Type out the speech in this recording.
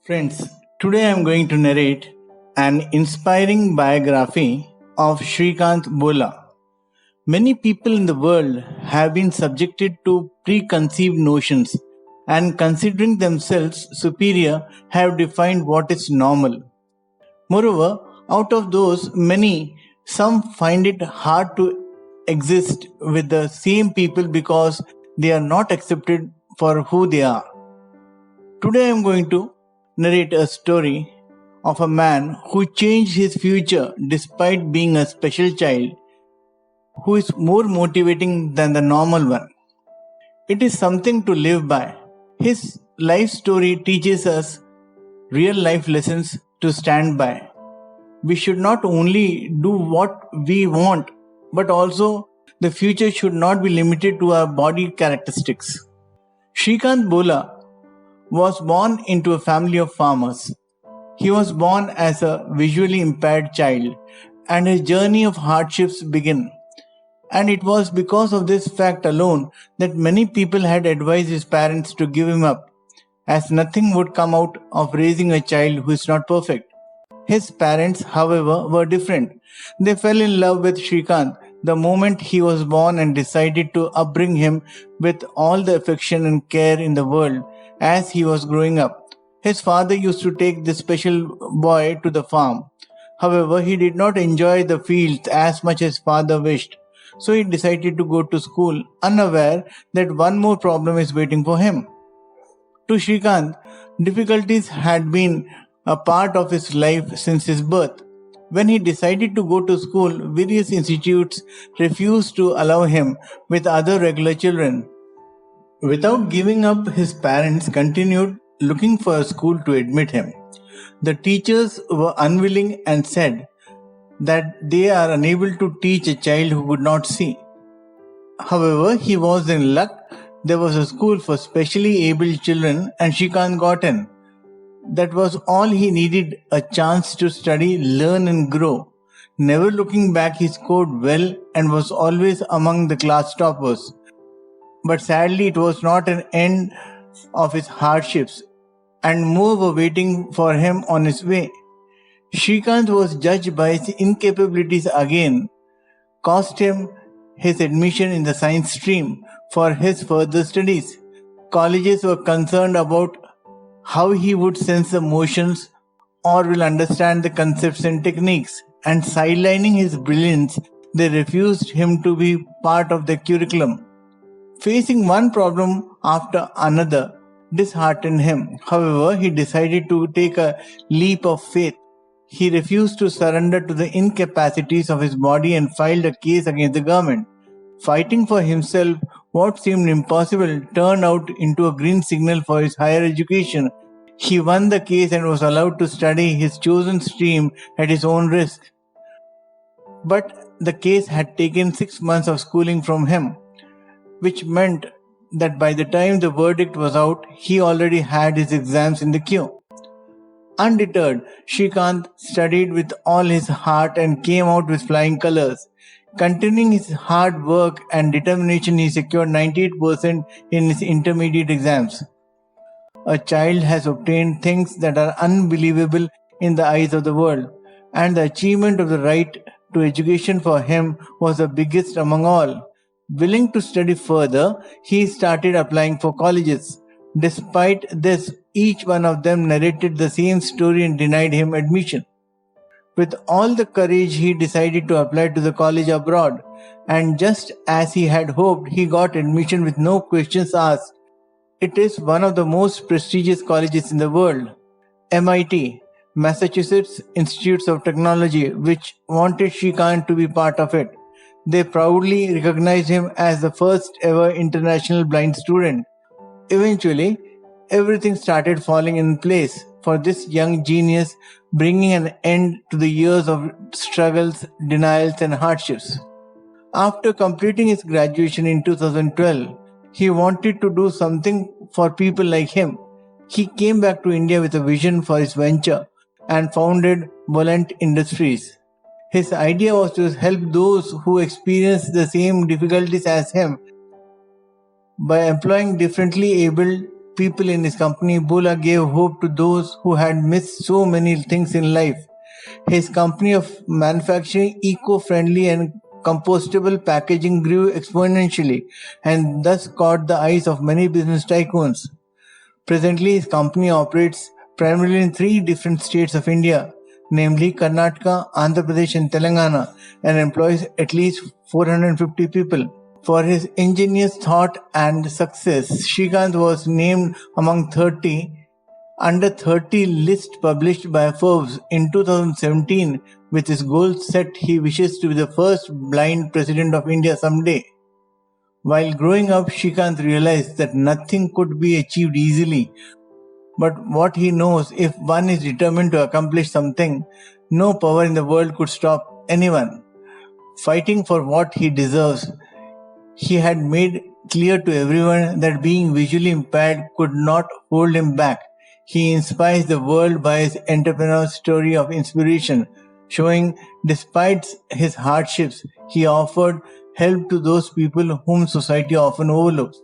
Friends, today I am going to narrate an inspiring biography of Shrikant Bola. Many people in the world have been subjected to preconceived notions and considering themselves superior have defined what is normal. Moreover, out of those many, some find it hard to exist with the same people because they are not accepted for who they are. Today I am going to narrate a story of a man who changed his future despite being a special child who is more motivating than the normal one. It is something to live by. His life story teaches us real life lessons to stand by. We should not only do what we want, but also the future should not be limited to our body characteristics. Shrikant Bola was born into a family of farmers. He was born as a visually impaired child, and his journey of hardships began. And it was because of this fact alone that many people had advised his parents to give him up, as nothing would come out of raising a child who is not perfect. His parents, however, were different. They fell in love with Shrikant the moment he was born and decided to upbring him with all the affection and care in the world as he was growing up. His father used to take this special boy to the farm. However, he did not enjoy the fields as much as father wished, so he decided to go to school, unaware that one more problem is waiting for him. To Shrikant, difficulties had been a part of his life since his birth. When he decided to go to school, various institutes refused to allow him with other regular children. Without giving up, his parents continued looking for a school to admit him. The teachers were unwilling and said that they are unable to teach a child who could not see. However, he was in luck. There was a school for specially able children and Shrikant got in. That was all he needed, a chance to study, learn and grow. Never looking back, he scored well and was always among the class toppers. But sadly, it was not an end of his hardships, and more were waiting for him on his way. Shrikant was judged by his incapabilities again, cost him his admission in the science stream for his further studies. Colleges were concerned about how he would sense the motions or will understand the concepts and techniques, and sidelining his brilliance, they refused him to be part of the curriculum. Facing one problem after another disheartened him. However, he decided to take a leap of faith. He refused to surrender to the incapacities of his body and filed a case against the government. Fighting for himself, what seemed impossible turned out into a green signal for his higher education. He won the case and was allowed to study his chosen stream at his own risk. But the case had taken 6 months of schooling from him, which meant that by the time the verdict was out, he already had his exams in the queue. Undeterred, Shrikant studied with all his heart and came out with flying colors. Continuing his hard work and determination, he secured 98% in his intermediate exams. A child has obtained things that are unbelievable in the eyes of the world, and the achievement of the right to education for him was the biggest among all. Willing to study further, he started applying for colleges. Despite this, each one of them narrated the same story and denied him admission. With all the courage, he decided to apply to the college abroad, and just as he had hoped, he got admission with no questions asked. It is one of the most prestigious colleges in the world, MIT, Massachusetts Institutes of Technology, which wanted Shrikant to be part of it. They proudly recognized him as the first ever international blind student. Eventually, everything started falling in place for this young genius, bringing an end to the years of struggles, denials, and hardships. After completing his graduation in 2012, he wanted to do something for people like him. He came back to India with a vision for his venture and founded Volant Industries. His idea was to help those who experience the same difficulties as him by employing differently abled people in his company, Bola gave hope to those who had missed so many things in life. His company of manufacturing eco-friendly and compostable packaging grew exponentially and thus caught the eyes of many business tycoons. Presently, his company operates primarily in three different states of India, namely Karnataka, Andhra Pradesh, and Telangana, and employs at least 450 people. For his ingenious thought and success, Srikanth was named among 30 under 30 list published by Forbes in 2017. With his goal set, he wishes to be the first blind president of India someday. While growing up, Srikanth realized that nothing could be achieved easily. But what he knows, if one is determined to accomplish something, no power in the world could stop anyone. Fighting for what he deserves, he had made clear to everyone that being visually impaired could not hold him back. He inspires the world by his entrepreneurial story of inspiration, showing despite his hardships, he offered help to those people whom society often overlooks.